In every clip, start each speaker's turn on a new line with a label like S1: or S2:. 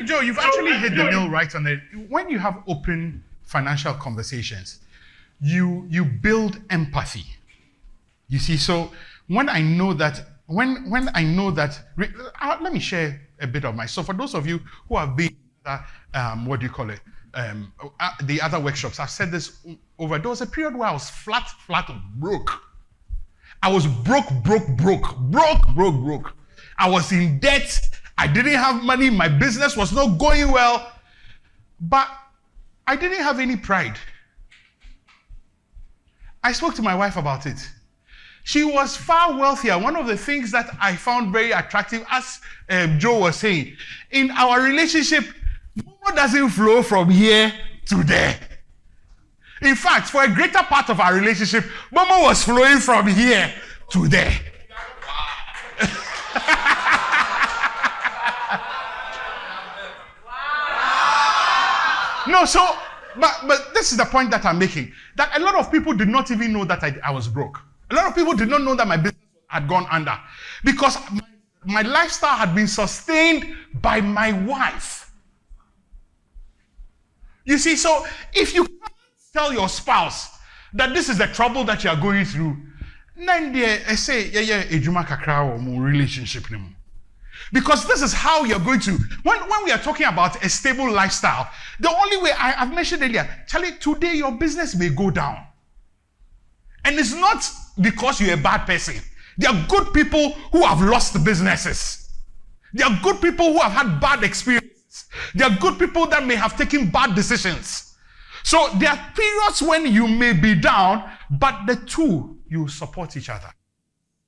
S1: Joe, you've actually hit the nail right on it. When you have open financial conversations, you build empathy. You see, so when I know that, let me share a bit of myself. For those of you who have been, the other workshops, I've said this over. There was a period where I was flat broke. I was broke. I was in debt. I didn't have money. My business was not going well. But I didn't have any pride. I spoke to my wife about it. She was far wealthier. One of the things that I found very attractive, as Joe was saying, in our relationship, Momo doesn't flow from here to there. In fact, for a greater part of our relationship, Momo was flowing from here to there. No, so, but this is the point that I'm making. That a lot of people did not even know that I was broke. A lot of people did not know that my business had gone under. Because my lifestyle had been sustained by my wife. You see, so if you can't tell your spouse that this is the trouble that you are going through, then they say, ejuma kakra or relationship. Because this is how you're going to, when we are talking about a stable lifestyle, the only way I've mentioned earlier, Charlie, today your business may go down. And it's not because you're a bad person. There are good people who have lost businesses. There are good people who have had bad experiences. There are good people that may have taken bad decisions. So there are periods when you may be down, but the two, you support each other.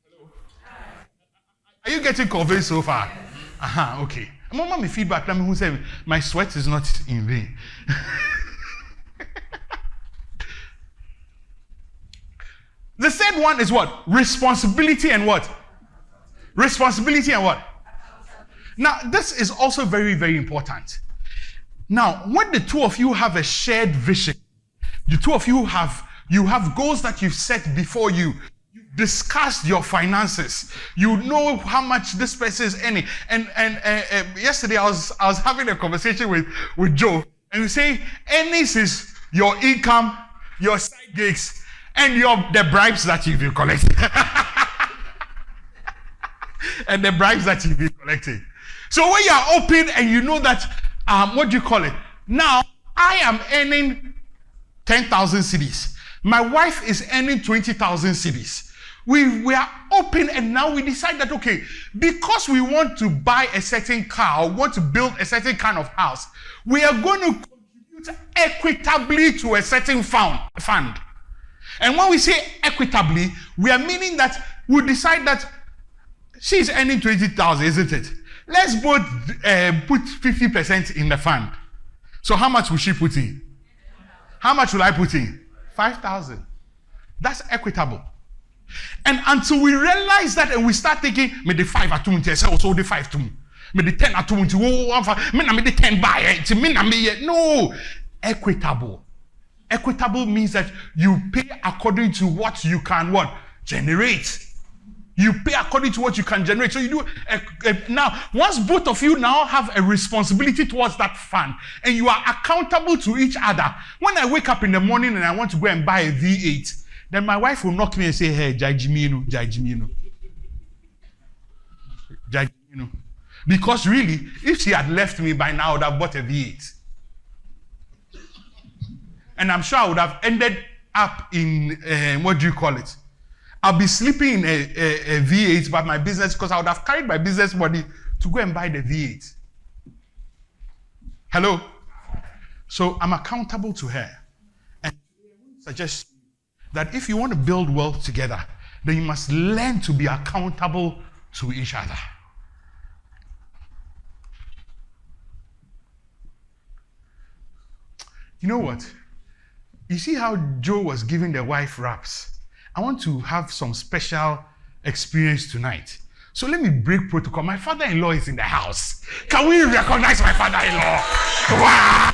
S1: Hello? Are you getting convinced so far? Okay. Mama, my feedback, let me who say my sweat is not in vain. The third one is what? Responsibility and what? Responsibility and what? Now, this is also very, very important. Now, when the two of you have a shared vision, the two of you have goals that you've set before you. You've discussed your finances. You know how much this person is earning. And yesterday I was having a conversation with Joe, and we say earnings is your income, your side gigs, and the bribes that you've been collecting. And the bribes that you've been collecting. So when you are open and you know that, now, I am earning 10,000 cedis. My wife is earning 20,000 cedis. We are open, and now we decide that, okay, because we want to buy a certain car or want to build a certain kind of house, we are going to contribute equitably to a certain fund. And when we say equitably, we are meaning that we decide that she's earning 20,000, isn't it? Let's both put 50% in the fund. So how much will she put in? How much will I put in? 5,000. That's equitable. And until we realize that and we start thinking, me the 5 at 20, so the 5 to me. Me the 10 at 20, me the 10 buy it. No. Equitable. Equitable means that you pay according to what you can generate. You pay according to what you can generate. So you do now. Once both of you now have a responsibility towards that fund, and you are accountable to each other. When I wake up in the morning and I want to go and buy a V8, then my wife will knock me and say, "Hey, Jajimino. Because really, if she had left me by now, I would have bought a V8. And I'm sure I would have ended up in, I'll be sleeping in a V8 by my business, because I would have carried my business money to go and buy the V8. Hello? So I'm accountable to her. And I suggest that if you want to build wealth together, then you must learn to be accountable to each other. You know what? You see how Joe was giving the wife raps? I want to have some special experience tonight. So let me break protocol. My father-in-law is in the house. Can we recognize my father-in-law? Wow!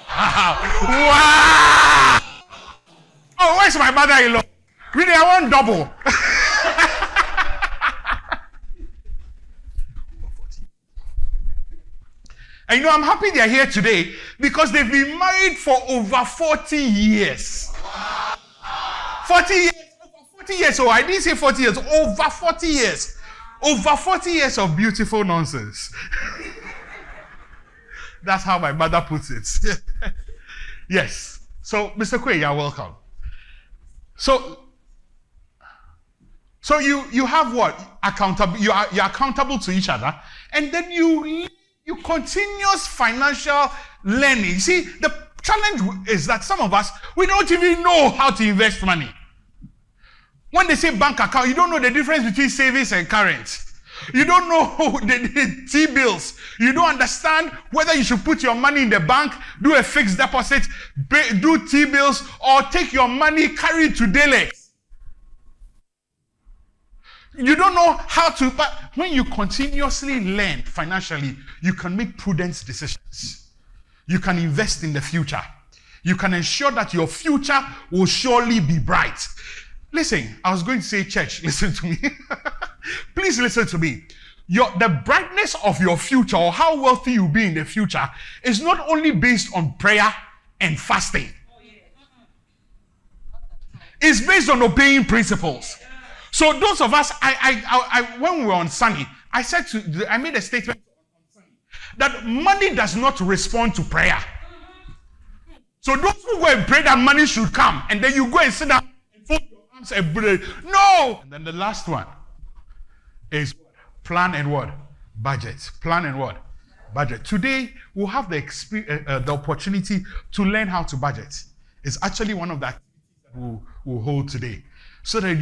S1: Wow! Wow! Oh, where's my mother-in-law? Really, I want double. And I'm happy they're here today because they've been married for over 40 years. 40 years, over 40 years. Oh, I didn't say 40 years, over 40 years. Over 40 years of beautiful nonsense. That's how my mother puts it. Yes. So, Mr. Kwe, you're welcome. So you have what? Accountable. You're accountable to each other, and then you continuous financial learning. You see, the challenge is that some of us, we don't even know how to invest money. When they say bank account, you don't know the difference between savings and current. You don't know the T-bills. You don't understand whether you should put your money in the bank, do a fixed deposit, do T-bills, or take your money, carry it to Delex. You don't know how to, but when you continuously learn financially, you can make prudent decisions. You can invest in the future. You can ensure that your future will surely be bright. Listen, I was going to say, church, listen to me. Please listen to me. The brightness of your future, or how wealthy you'll be in the future, is not only based on prayer and fasting. It's based on obeying principles. So those of us, when we were on Sunny, I made a statement on Sunny that money does not respond to prayer. So those who go and pray that money should come, and then you go and sit down and fold your arms and pray. No! And then the last one is plan and what? Budget. Plan and what? Budget. Today, we'll have the opportunity to learn how to budget. It's actually one of the activities that we'll hold today. So that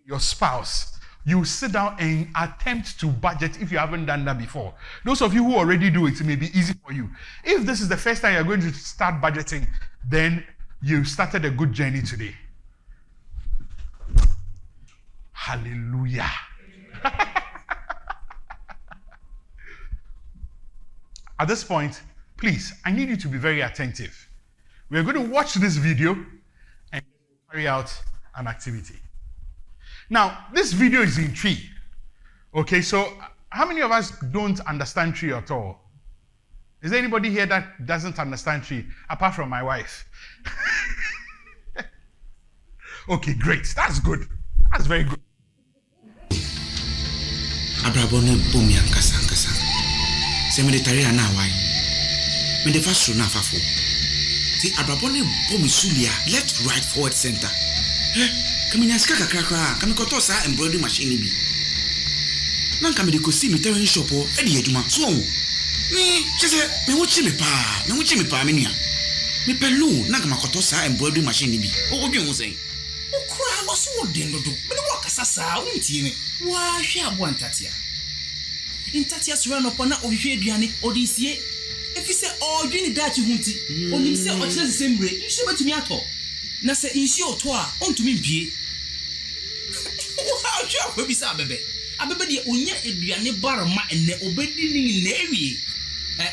S1: your spouse, you sit down and attempt to budget if you haven't done that before. Those of you who already do it, it may be easy for you. If this is the first time you're going to start budgeting, then you started a good journey today. Hallelujah. At this point, please, I need you to be very attentive. We're going to watch this video and carry out an activity. Now, this video is in tree. Okay, so how many of us don't understand tree at all? Is there anybody here that doesn't understand tree, apart from my wife? Okay, great. That's good. That's very good.
S2: Abrabone bomi ankasa. Se me de tare ana wai. Me de fa so na fafo. See abrabone bomi sulia left, right, forward, center. Kamina skaka kakra, kamikoto sa embroidery machine bi. Nan kamide ko si mi tare shop o e de adwuma so o. Me chese me wo chi me pa me nia. Me pelu nan kamakoto sa embroidery machine bi. O bi won sen. Okura lo so den dodo. Me wo kasa sa o ntie me. Wa hwe abo antatia. Intatia sura no pona o hwe aduane odisie. Efise o dwini dachi hunti. Onim se o chese sembre. Nhwe betumi ato. Na se insi oto a ontumi mpie. Wa hwe akwa bisa abebe. Abebe de onya aduane barama enne obedi ni na ewie.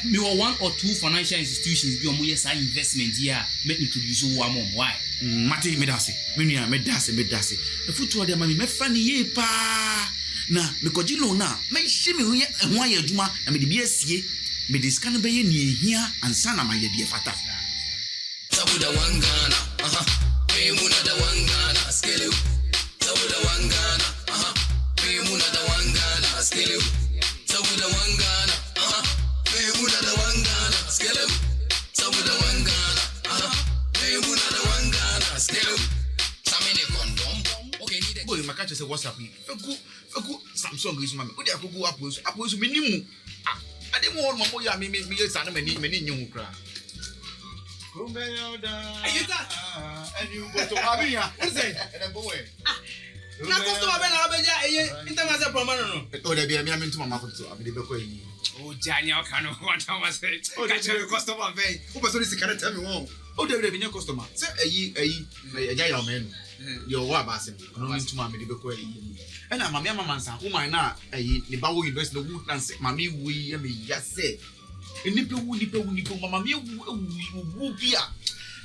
S2: Me were one or two financial institutions be omo yes investment here make introduce wo am why mate me dase me nua me dase e futu de ma me fa ni ye pa na me koji loan na me hye me ho ya adwuma na me de bi asie me de scan be ye ni ehia ansa na ma ye de fata sabuda wangana me muna da wangana skele sabuda wangana me muna da wangana skele sabuda wangana Muna da wangana skelew sabuda wangana muna da wangana skelew samene condom okay need boy makache say WhatsApp ni feku Samsung is mama odi akogu aposo menimu ade mo won mamo ya me yesa na mani nyu kra kumbe yoda ayita enu boto abiya say boy na customer be na obeja eye international promo no o de bia me amentu mama koto abide be ko yi o janya kanu want to say catch your customer vein o person is can tell me won o de be customer say eyi eja ya man your wa ba se no ntu mama de be ko yi e na mama mama nsan woman na eyi ne ba wo university no wood dance mama wu yi me ya say enipe wu mama me wu bia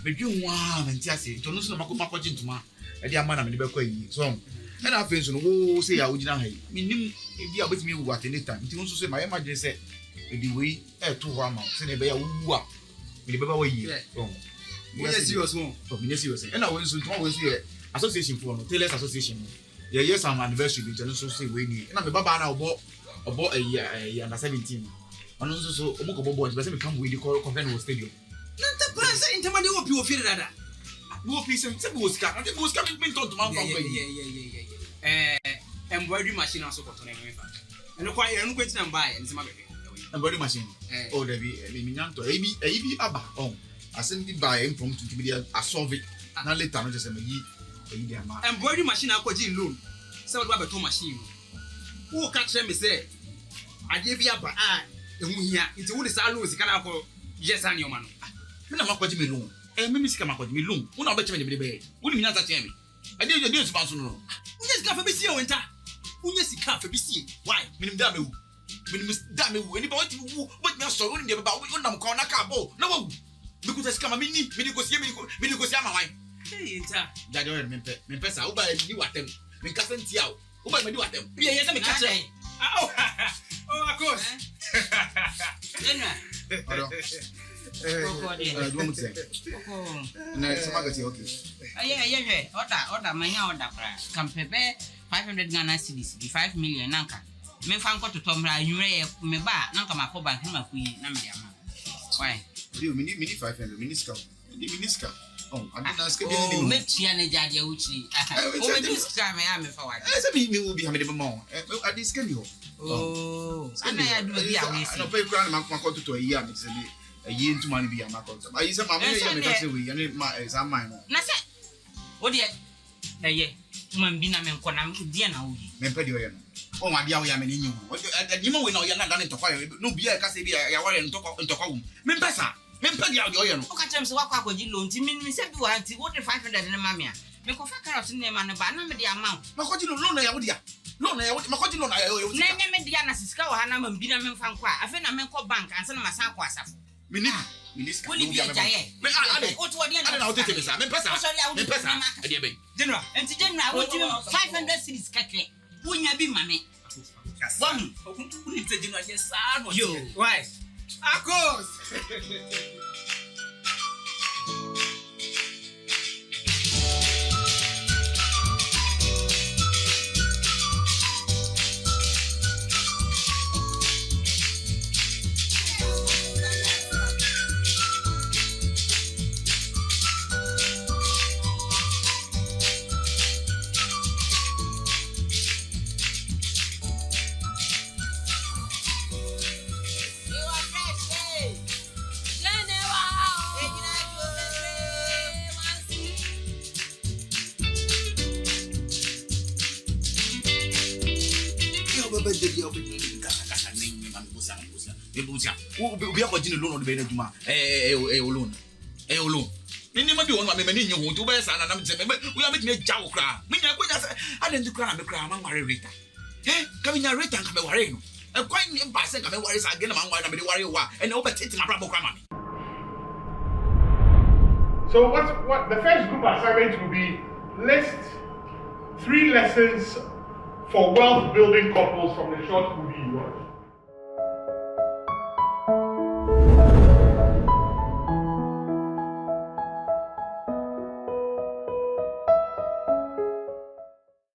S2: me dwe wa menti ase to no so na makoma kwaji ntuma e de ama na me de be ko yi so and I feel so no say ya ugina hai minim e bia betimi wu at any time nti nso say my imagine say
S3: the way to Rama, send a bear woo up. With the Baba year. Yes, serious one. Yes, serious. And I was always here. Association for Taylor's Association. Yeah, yes, I'm anniversary, which I also say we need. And I'm a Baba now bought a year under 17. And also so Omokobo boys, but come with the Convention Stadium.
S2: Not the person in Tamani will be feel that.
S3: No piece and some was cut. I think was coming to my
S2: embroidery machine also got on and quite I'm going to buy and some
S3: embroidery machine. Oh, there be a minyanto, AB Abba. Oh, I sent it by him from to be a solve it. And later, I just a
S2: embroidery machine. I got in loan. So, what about two machine? Who catch them? Say, I gave you up. It's all the salons can call yes, and your man.
S3: You're not going to be loan. And Miss Kamako, me loan. Who not bet me the bed? Wouldn't mean that, Jamie. I did your dear sponsor. Yes, Cafe BC winter. Who yes, Cafe BC. Why? Minim Damu. Minim Damu. Anybody who would not so only about what I'm calling a cabo. No, because I come a mini, Medico Sama. Hey, Daddy, Mempesa, who buy you at them. Me cousin Tiao. Who buy me do at them? Yes, I'm a catcher.
S2: Oh, of course.
S3: Don't say. Next, okay.
S4: Order, my order, come prepare 500 Ghana cedis, the 5 million Nanka. Me fan to Tomra, you may buy Nanka Mako Bank, him a queen, Namia. Why?
S3: You need 500 miniscale. Oh, I didn't ask you.
S4: Make Chiana Jadia Uchi. Oh, this time I am for what?
S3: I said, you will be having a more. I discount you.
S4: Oh, I do the away.
S3: I don't pay grand amount to a year. A year to money be a market. I use a mamma and my exam mine.
S4: Nasa, what yet? A year, Mambina Menconam, Diana.
S3: Mempedio. Oh, my dear, I am in you. You know, we know you're not done to fire. No beer, Cassavia, I want to talk home. Mempesa, Mempedia, you know.
S4: Look at them, so what would you loan to me? Said you want to water 500 in a mamma. Make a factor of name and a banana the amount. Macotino, no, I would. No, I would Macotino. Name Diana Siska, Hannah, and Bina Memfanqua. I think I meant call bank and send my son.
S3: Minister,
S4: will you be a giant? What do I know? General, and to General, I want you 500 cities, Catclay. Wouldn't you be mammy? One, who lives a dinner, yes, you. Why? Of course.
S3: We are watching alone on the Beneduma. Alone. Many might be one of my many you to bear son and I'm saying, we are making a jow cry. I didn't cry and cry among my Rita. Eh, coming a Rita and come away. A quite in passing, come away again among one of the warrior and over it in a bravo grammar.
S1: So what the first group assignment will be list 3 lessons for wealth building couples from the short movie you watch.